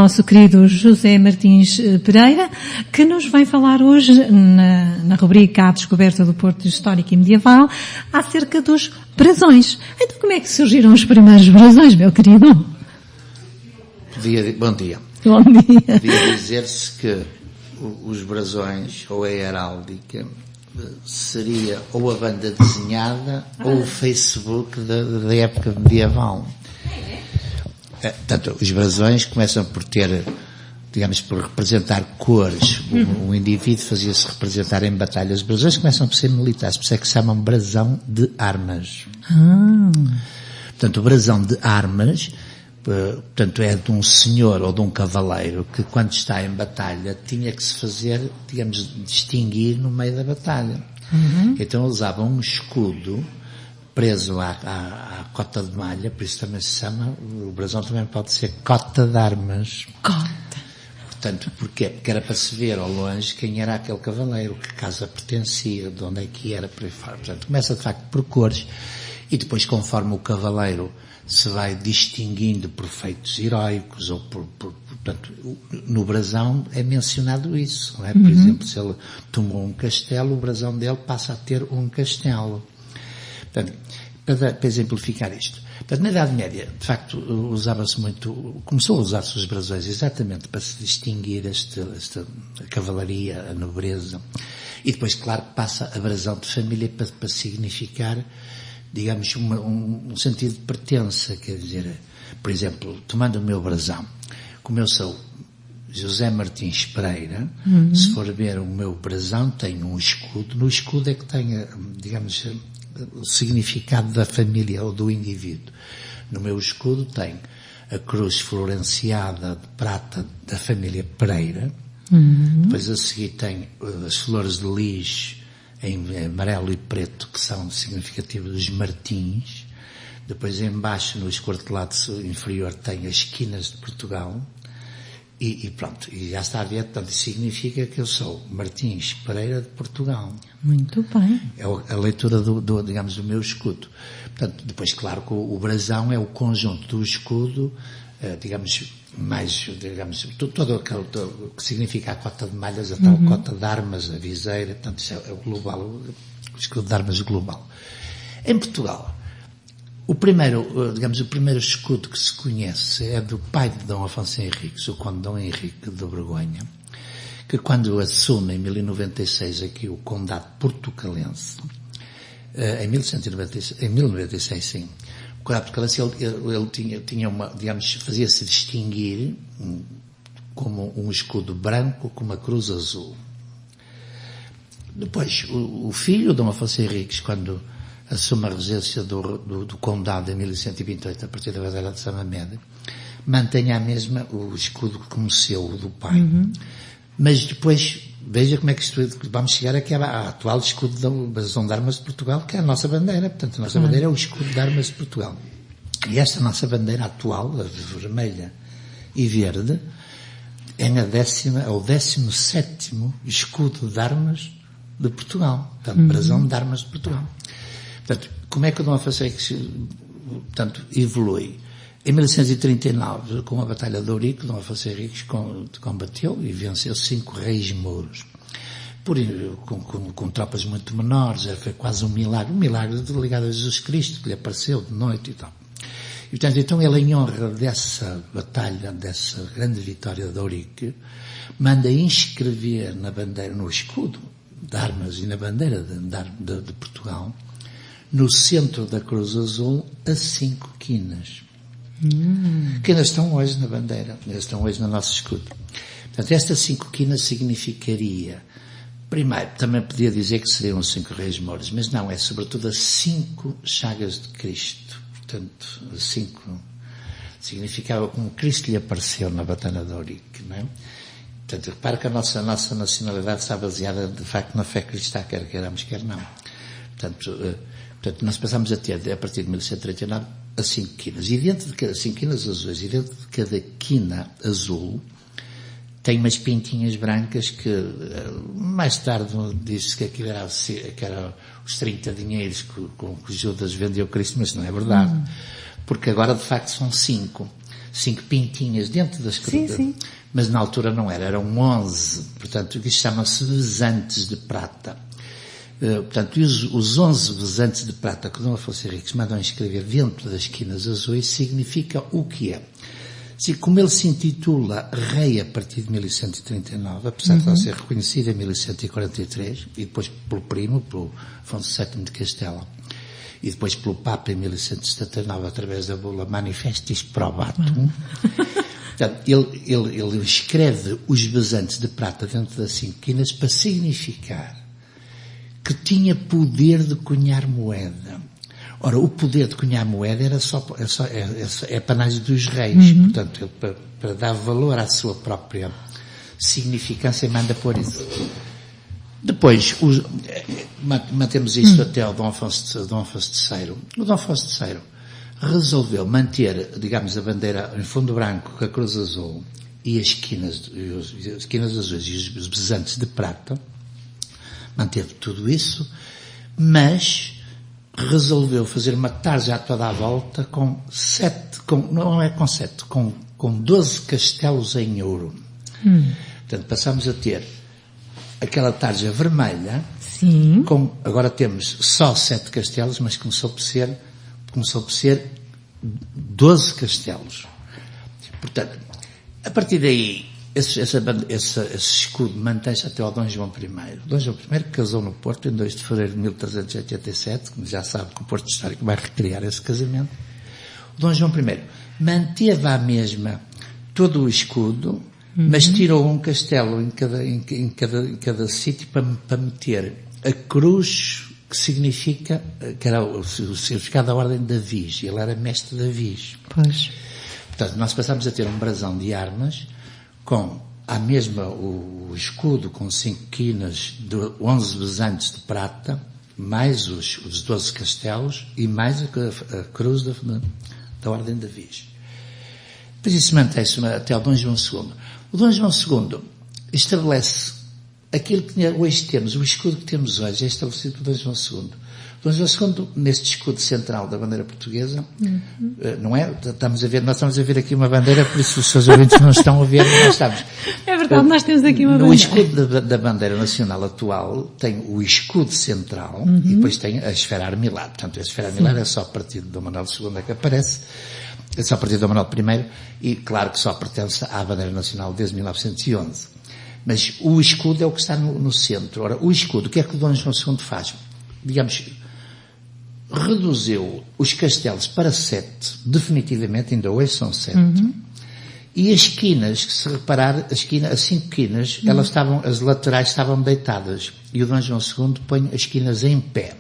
nosso querido José Martins Pereira, que nos vai falar hoje, na rubrica A Descoberta do Porto Histórico e Medieval, acerca dos brasões. Então, como é que surgiram os primeiros brasões, meu querido? Bom dia. Bom dia. Podia dizer-se que os brasões, ou a heráldica, seria ou a banda desenhada ou o Facebook da época medieval. Portanto, os brasões começam por ter, digamos, por representar cores. O indivíduo fazia-se representar em batalhas. Os brasões começam por ser militares, por isso é que se chamam brasão de armas. Portanto, o brasão de armas, portanto, é de um senhor ou de um cavaleiro que, quando está em batalha, tinha que se fazer, digamos, distinguir no meio da batalha. Então, usava um escudo preso à cota de malha, por isso também se chama, o brasão também pode ser cota de armas. Cota. Portanto, porquê? Porque era para se ver ao longe quem era aquele cavaleiro, que casa pertencia, de onde é que era, por aí fora. Portanto, começa de facto por cores, e depois, conforme o cavaleiro se vai distinguindo por feitos heróicos, ou portanto, no brasão é mencionado isso, não é? Por exemplo, se ele tomou um castelo, o brasão dele passa a ter um castelo. Portanto, para exemplificar isto. Portanto, na Idade Média, de facto, usava-se muito, começou a usar-se os brasões exatamente para se distinguir esta cavalaria, a nobreza. E depois, claro, passa a brasão de família para significar, digamos, um sentido de pertença, quer dizer, por exemplo, tomando o meu brasão, como eu sou José Martins Pereira, se for ver o meu brasão, tem um escudo, no escudo é que tem, digamos, o significado da família ou do indivíduo. No meu escudo tem a cruz florenciada de prata da família Pereira, depois a seguir tem as flores de lis em amarelo e preto, que são significativas dos Martins. Depois em baixo, no esquartelado inferior, tem as esquinas de Portugal. E pronto, e já está a ver, portanto, significa que eu sou Martins Pereira de Portugal. Muito bem. É a leitura digamos, do meu escudo. Portanto, depois, claro que o brasão é o conjunto do escudo, digamos, mais, digamos, todo aquele que significa a cota de malhas, a tal cota de armas, a viseira, portanto, isso é o global, o escudo de armas global. Em Portugal, o primeiro escudo que se conhece é do pai de Dom Afonso Henriques, o conde Dom Henrique de Borgonha, que quando assume em 1096 aqui o condado portucalense, em 1096 sim, o condado portucalense ele tinha uma, digamos, fazia-se distinguir como um escudo branco com uma cruz azul. Depois, o filho de Dom Afonso Henriques, quando assume a regência do condado em 1128, a partir da Batalha de Samamede, mantém a mesma o escudo que conheceu, o do pai. Mas depois, veja como é que isto, vamos chegar aqui à atual escudo da Brasão de Armas de Portugal, que é a nossa bandeira. Portanto, a nossa bandeira é o escudo de armas de Portugal. E esta nossa bandeira atual, a vermelha e verde, é o 17º escudo de armas de Portugal. Portanto, Brasão de Armas de Portugal. Portanto, como é que o Dom Afonso portanto, evolui? Em 1139, com a Batalha de Ourique, Dom Afonso Henriques combateu e venceu 5 reis mouros. Com tropas muito menores, foi quase um milagre ligado a Jesus Cristo, que lhe apareceu de noite e tal. E, portanto, então ele, em honra dessa batalha, dessa grande vitória de Ourique, manda inscrever na bandeira, no escudo de armas e na bandeira de Portugal, no centro da Cruz Azul, as 5 quinas. Que ainda estão hoje na bandeira, ainda estão hoje no nosso escudo. Portanto, estas 5 quinas significaria, primeiro, também podia dizer que seriam os 5 reis mouros, mas não, é sobretudo as 5 chagas de Cristo. Portanto, 5 significava como Cristo lhe apareceu na Batalha de Ourique, não é? Portanto, repara que a nossa nacionalidade está baseada, de facto, na fé cristã, quer queiramos, quer não. Portanto, nós passamos a ter, a partir de 1139, as 5 quinas. E dentro de cada 5 quinas azuis, e dentro de cada quina azul, tem umas pintinhas brancas que, mais tarde, diz-se que aquilo era os 30 dinheiros com que Judas vendeu Cristo, mas não é verdade. Porque agora, de facto, são 5. 5 pintinhas dentro das coroas. Sim. Mas na altura não eram 11. Portanto, isto chama-se vezantes de prata. Portanto, os 11 vezantes de prata que Dom Afonso Henriques mandam escrever dentro das quinas azuis significa o que é. Como ele se intitula rei a partir de 1139, apesar de ser reconhecido em 1143, e depois pelo primo, pelo Afonso VII de Castela, e depois pelo Papa em 1179, através da bula Manifestis Probatum, portanto, ele escreve os vezantes de prata dentro das 5 quinas para significar que tinha poder de cunhar moeda. Ora, o poder de cunhar moeda é apanagem dos reis. Portanto, ele, para dar valor à sua própria significância, manda pôr isso. Depois, mantemos isto até ao Dom Afonso III. O Dom Afonso III resolveu manter, digamos, a bandeira em fundo branco com a cruz azul e as quinas azuis e os vezantes de prata. Manteve tudo isso, mas resolveu fazer uma tarja a toda a volta com 12 castelos em ouro. Portanto, passamos a ter aquela tarja vermelha. Sim. Agora temos só 7 castelos, mas começou por ser 12 castelos. Portanto, a partir daí, esse escudo mantém-se até ao Dom João I. Dom João I casou no Porto em 2 de fevereiro de 1387, como já sabe que o Porto Histórico vai recriar esse casamento. O Dom João I manteve à mesma todo o escudo, mas tirou um castelo em cada sítio para meter a cruz, que significa, que era o significado da Ordem da Viz. Ele era mestre da Viz. Pois. Portanto, nós passamos a ter um brasão de armas com a mesma o escudo com 5 quinas de 11 vezantes de prata, mais os 12 castelos e mais a cruz da Ordem da Viz. Depois isso mantém-se até ao Dom João II. O Dom João II estabelece aquilo que hoje temos, o escudo que temos hoje é estabelecido por Dom João II. Dom João II, neste escudo central da bandeira portuguesa, não é? Nós estamos a ver aqui uma bandeira, por isso os seus ouvintes não estão a ver, nós estamos. É verdade, nós temos aqui uma bandeira. No escudo da bandeira nacional atual tem o escudo central e depois tem a esfera armilar. Portanto, a esfera armilar é só a partir de Dom Manuel II que aparece, é só a partir de Dom Manuel I e claro que só pertence à bandeira nacional desde 1911. Mas o escudo é o que está no centro. Ora, o escudo, o que é que o Dom João II faz? Digamos, reduziu os castelos para 7, definitivamente, ainda hoje são 7. E as quinas, que se reparar, as 5 quinas, as laterais estavam deitadas. E o Dom João II põe as quinas em pé.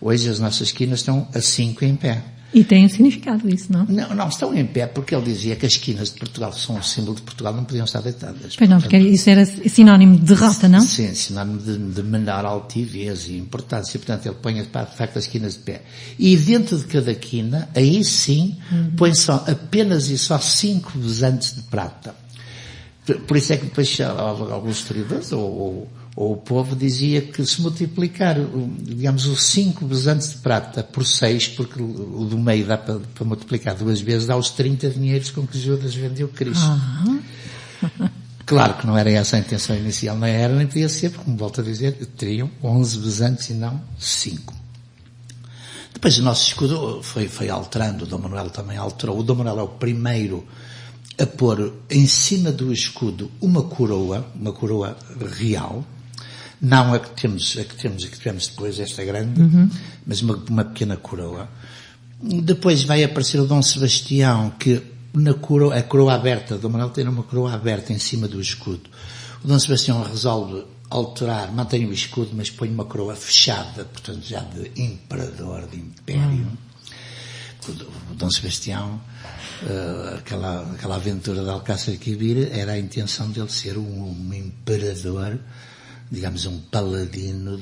Hoje as nossas quinas estão a 5 em pé. E tem um significado isso, não? Não, estão em pé porque ele dizia que as quinas de Portugal, que são um símbolo de Portugal, não podiam estar deitadas. Pois não, porque isso era sinónimo de derrota, não? Sim, sinónimo de menor altivez e importância. Portanto, ele põe, de facto, as quinas de pé. E dentro de cada quina, aí sim, põe apenas e só 5 vezantes de prata. Por isso é que depois alguns historiadores, ou o povo dizia que se multiplicar, digamos, os 5 vezantes de prata por 6, porque o do meio dá para multiplicar 2 vezes, dá os 30 dinheiros com que Judas vendeu Cristo. Claro que não era essa a intenção inicial, não era, nem podia ser, porque, como volto a dizer, teriam 11 vezantes e não 5. Depois o nosso escudo foi alterando, o Dom Manuel também alterou. O Dom Manuel é o primeiro a pôr em cima do escudo uma coroa real, não a que tivemos depois, esta grande, mas uma pequena coroa. Depois vai aparecer o Dom Sebastião, que a coroa aberta, Dom Manuel tem uma coroa aberta em cima do escudo. O Dom Sebastião resolve alterar, mantém o escudo, mas põe uma coroa fechada, portanto já de imperador, de império. O Dom Sebastião, aquela aventura de Alcácer Quibir, era a intenção dele ser um imperador, digamos, um paladino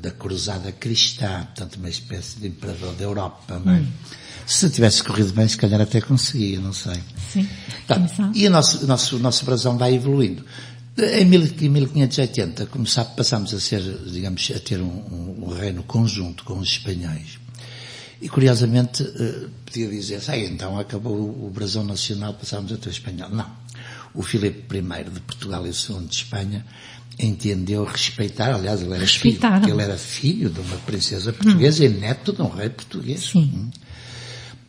da cruzada cristã, portanto uma espécie de imperador da Europa, não é? Se tivesse corrido bem, se calhar até conseguia, não sei. Sim. E o nosso brasão vai evoluindo. Em 1580, como sabe, passamos a ter um reino conjunto com os espanhóis. E, curiosamente, podia dizer, então acabou o brasão nacional, passámos a ter espanhol. Não. O Filipe I de Portugal e o II de Espanha entendeu respeitar, aliás, ele era filho de uma princesa portuguesa e neto de um rei português. Sim.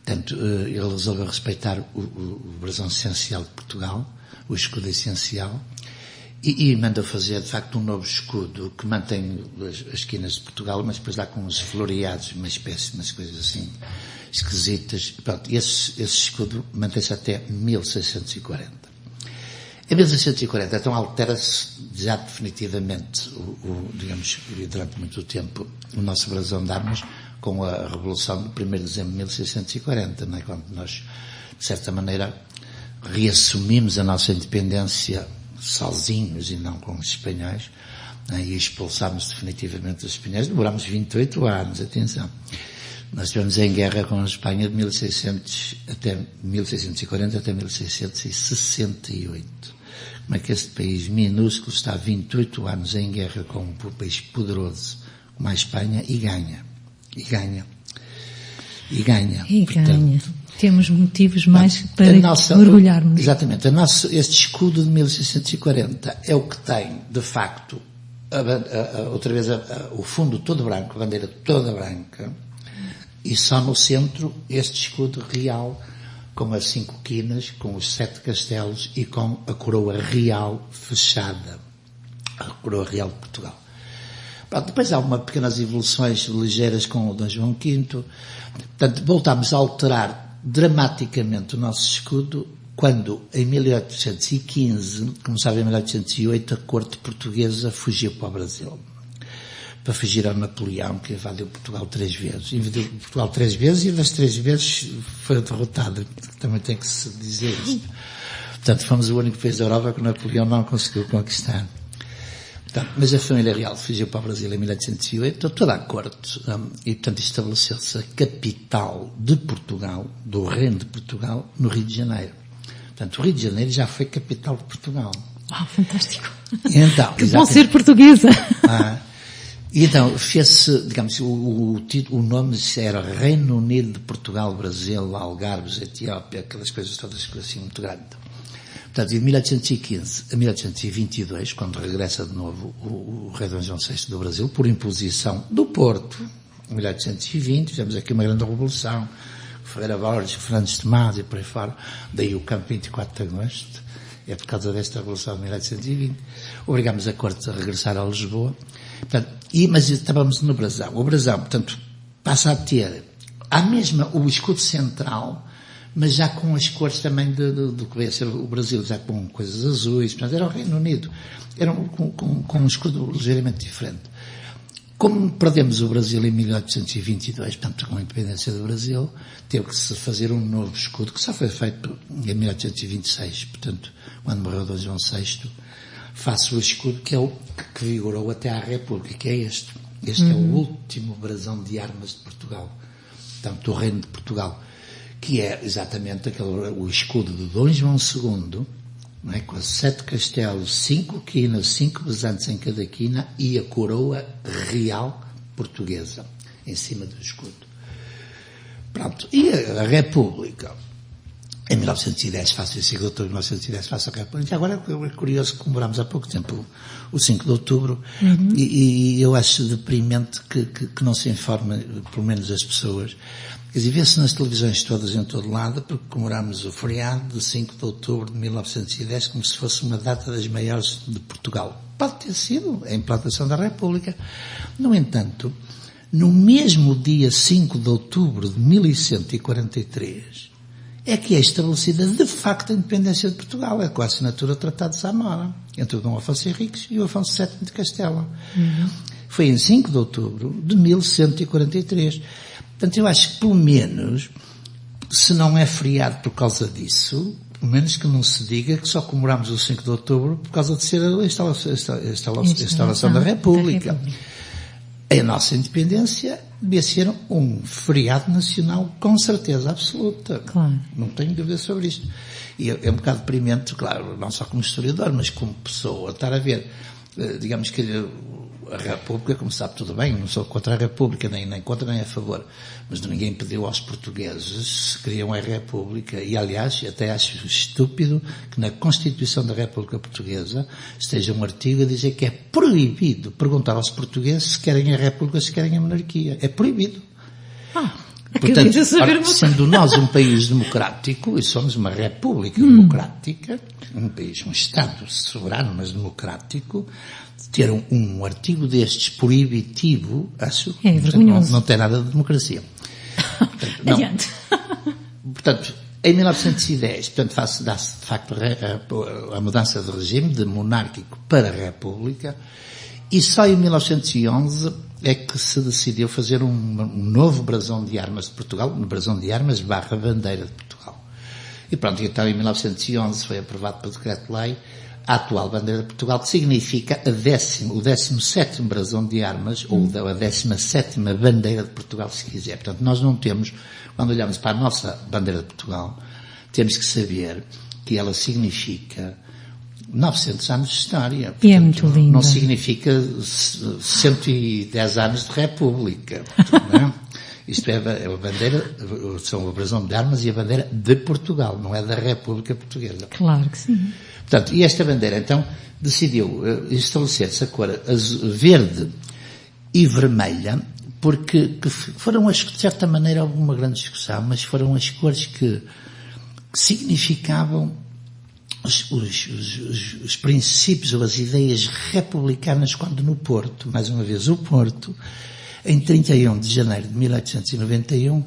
Portanto, ele resolveu respeitar o brasão essencial de Portugal, o escudo essencial, e mandou fazer, de facto, um novo escudo que mantém as esquinas de Portugal, mas depois dá com uns floreados, uma espécie, umas coisas assim esquisitas. Pronto, esse escudo mantém-se até 1640. Em 1640, então altera-se já definitivamente, digamos, durante muito tempo, o nosso brasão de armas com a Revolução do 1º de dezembro de 1640, não é? Quando nós, de certa maneira, reassumimos a nossa independência sozinhos e não com os espanhóis, né? E expulsámos definitivamente os espanhóis. Demorámos 28 anos, atenção. Nós estivemos em guerra com a Espanha de 1640 até 1668. Como é que este país minúsculo está 28 anos em guerra com um país poderoso como a Espanha e ganha. Portanto, temos motivos mais para orgulharmos. Exatamente. Este escudo de 1640 é o que tem, de facto, outra vez o fundo todo branco, a bandeira toda branca, e só no centro este escudo real, com as 5 quinas, com os 7 castelos e com a coroa real fechada. A coroa real de Portugal. Pronto, depois há pequenas evoluções ligeiras com o Dom João V. Portanto, voltámos a alterar dramaticamente o nosso escudo quando, em 1815, como sabe, em 1808, a corte portuguesa fugiu para o Brasil. Para fugir ao Napoleão, que invadiu Portugal 3 vezes. Invadiu Portugal 3 vezes e das 3 vezes foi derrotado. Também tem que se dizer isto. Portanto, fomos o único país da Europa que o Napoleão não conseguiu conquistar. Portanto, mas a família real fugiu para o Brasil em 1808, toda a corte, e portanto estabeleceu-se a capital de Portugal, do Reino de Portugal, no Rio de Janeiro. Portanto, o Rio de Janeiro já foi capital de Portugal. Uau, fantástico. Então, que bom ser portuguesa. E então, fez-se, digamos, o nome era Reino Unido de Portugal, Brasil, Algarves, Etiópia, aquelas coisas todas assim muito grandes. Portanto, de 1815 a 1822, quando regressa de novo o rei Dom João VI do Brasil, por imposição do Porto, em 1820, fizemos aqui uma grande revolução, Ferreira Borges, Fernandes de Mas e por aí fora, daí o campo 24 de agosto, é por causa desta revolução de 1820, obrigámos a corte a regressar a Lisboa. Portanto, mas estávamos no brasão. O brasão, portanto, passa a ter o escudo central, mas já com as cores também do que veio a ser o Brasil, já com coisas azuis. Portanto, era o Reino Unido. Era com um escudo ligeiramente diferente. Como perdemos o Brasil em 1822, portanto, com a independência do Brasil, teve que se fazer um novo escudo, que só foi feito em 1826. Portanto, quando morreu Dom João VI, faço o escudo que é o que vigorou até à República, que é este. Este é o último brasão de armas de Portugal. Portanto, do Reino de Portugal, que é exatamente o escudo de Dom João II, não é? Com as 7 castelos, 5 quinas, 5 besantes em cada quina e a coroa real portuguesa em cima do escudo. Pronto. E a República, em 1910, faço o 5 de outubro de 1910, faço a República. Agora é curioso que comemoramos há pouco tempo o 5 de outubro e eu acho deprimente que não se informa, pelo menos as pessoas. Quer dizer, vê-se nas televisões todas em todo lado, porque comemoramos o feriado de 5 de outubro de 1910 como se fosse uma data das maiores de Portugal. Pode ter sido a implantação da República. No entanto, no mesmo dia 5 de outubro de 1143, é que é estabelecida de facto a independência de Portugal, é com a assinatura do Tratado de Zamora, entre o Dom Afonso Henriques e o Afonso VII de Castela. Foi em 5 de outubro de 1143. Portanto, eu acho que, pelo menos, se não é feriado por causa disso, pelo menos que não se diga que só comemoramos o 5 de outubro por causa de ser a instalação da República. A nossa independência devia ser um feriado nacional com certeza absoluta. Claro. Não tenho dúvida sobre isto. E é um bocado deprimente, claro, não só como historiador, mas como pessoa, estar a ver, digamos que a República, como sabe tudo bem, não sou contra a República, nem contra nem a favor, mas ninguém pediu aos portugueses se queriam a República, e aliás, até acho estúpido que na Constituição da República Portuguesa esteja um artigo a dizer que é proibido perguntar aos portugueses se querem a República, se querem a monarquia. É proibido. Portanto, sendo nós um país democrático, e somos uma república democrática, um país, um Estado soberano, mas democrático, ter um artigo destes proibitivo, acho que não tem nada de democracia. Portanto, Adiante. Portanto, em 1910, portanto, dá-se de facto a mudança de regime de monárquico para república, e só em 1911 é que se decidiu fazer um novo brasão de armas de Portugal, um brasão de armas / bandeira de Portugal. E pronto, então em 1911 foi aprovado por decreto-lei a atual bandeira de Portugal, que significa o 17º brasão de armas, ou a 17ª bandeira de Portugal, se quiser. Portanto, nós não temos, quando olhamos para a nossa bandeira de Portugal, temos que saber que ela significa 900 anos de história. Portanto, e é muito linda. Não significa 110 anos de República. Não é? Isto é a bandeira, são o brasão de armas e a bandeira de Portugal, não é da República Portuguesa. Claro que sim. Portanto, e esta bandeira, então, decidiu estabelecer-se a cor verde e vermelha, porque foram as, de certa maneira, houve uma grande discussão, mas foram as cores que significavam os princípios ou as ideias republicanas, quando no Porto, mais uma vez o Porto, em 31 de janeiro de 1891,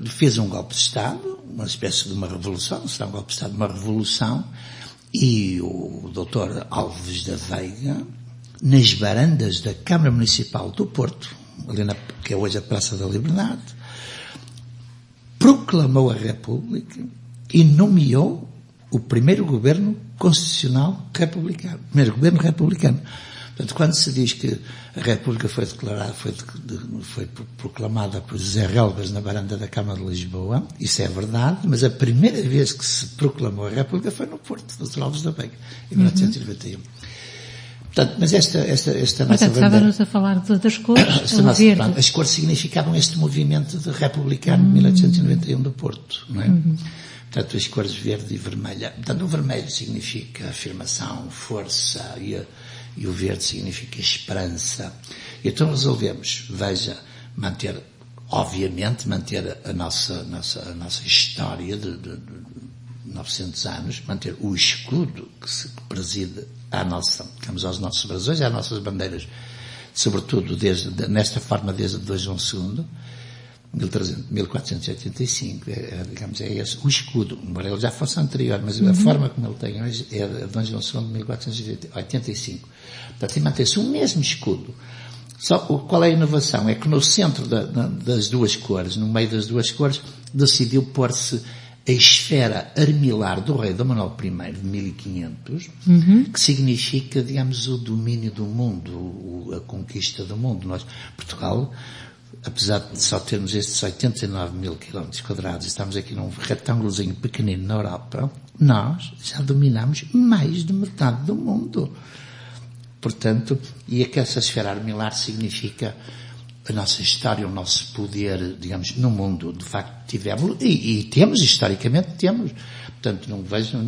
fez um golpe de Estado, uma espécie de uma revolução, não será um golpe de Estado, uma revolução, e o Dr. Alves da Veiga, nas varandas da Câmara Municipal do Porto, ali que é hoje a Praça da Liberdade, proclamou a República e nomeou o primeiro governo constitucional republicano, primeiro governo republicano. Portanto, quando se diz que a República foi declarada, foi proclamada por José Relvas na varanda da Câmara de Lisboa, isso é verdade, mas a primeira vez que se proclamou a República foi no Porto, Dr. Alves da Veiga, em 1891. Portanto, mas esta nossa bandeira... Estávamos a falar das cores, verde. As cores significavam este movimento de republicano de 1891 do Porto, não é? Portanto, as cores verde e vermelha. Portanto, o vermelho significa afirmação, força, e o verde significa esperança. E então resolvemos, obviamente, manter a nossa história de 900 anos, manter o escudo que preside aos nossos brasões e às nossas bandeiras, sobretudo nesta forma desde 2 João II, 1485, digamos, é esse o escudo, embora ele já fosse anterior, mas a forma como ele tem hoje é a de João II de 1485. Portanto, mantém-se o mesmo escudo. Só qual é a inovação? É que no centro das duas cores, no meio das duas cores, decidiu pôr-se a esfera armilar do rei Dom Manuel I de 1500, que significa, digamos, o domínio do mundo, a conquista do mundo. Portugal, apesar de só termos estes 89 mil quilómetros quadrados, estamos aqui num retângulozinho pequenino na Europa, nós já dominamos mais de metade do mundo. Portanto, e é que essa esfera armilar significa a nossa história, o nosso poder, digamos, no mundo. De facto, tivemos, e temos, historicamente temos. Portanto, não vejo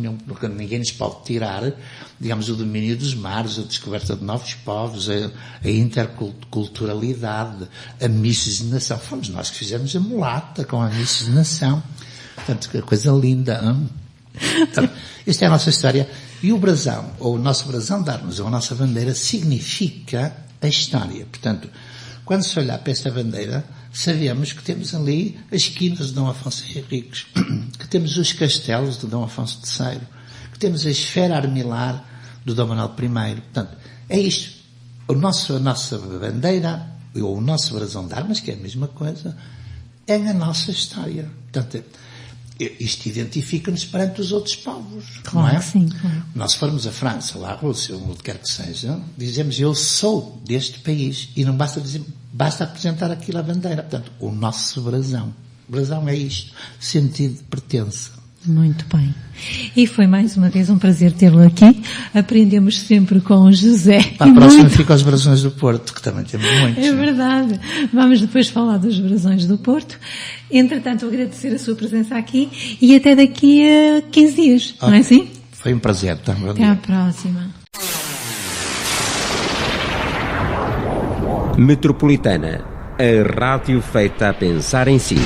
ninguém nos pode tirar, digamos, o domínio dos mares, a descoberta de novos povos, a interculturalidade, a miscigenação. Fomos nós que fizemos a mulata com a miscigenação. Portanto, que coisa linda. Então, esta é a nossa história. E o brasão, ou o nosso brasão de armas, ou a nossa bandeira, significa a história. Portanto, quando se olhar para esta bandeira, sabemos que temos ali as esquinas de Dom Afonso Henriques, que temos os castelos de Dom Afonso III, que temos a esfera armilar do Dom Manuel I. Portanto, é isto. A nossa bandeira, ou o nosso brasão de armas, que é a mesma coisa, é a nossa história. Portanto, isto identifica-nos perante os outros povos. Claro, não é? Sim, claro. Nós formos à França, ou à Rússia, ou onde quer que seja, dizemos eu sou deste país, e não basta dizer, basta apresentar aquilo à bandeira. Portanto, o nosso brasão. O brasão é isto, sentido de pertença. Muito bem. E foi mais uma vez um prazer tê-lo aqui. Aprendemos sempre com o José. Para a próxima fica aos Brasões do Porto, que também temos muitos. É verdade. Vamos depois falar dos Brasões do Porto. Entretanto, agradecer a sua presença aqui e até daqui a 15 dias, não é assim? Foi um prazer. Tá? Até à próxima. Metropolitana, a rádio feita a pensar em si.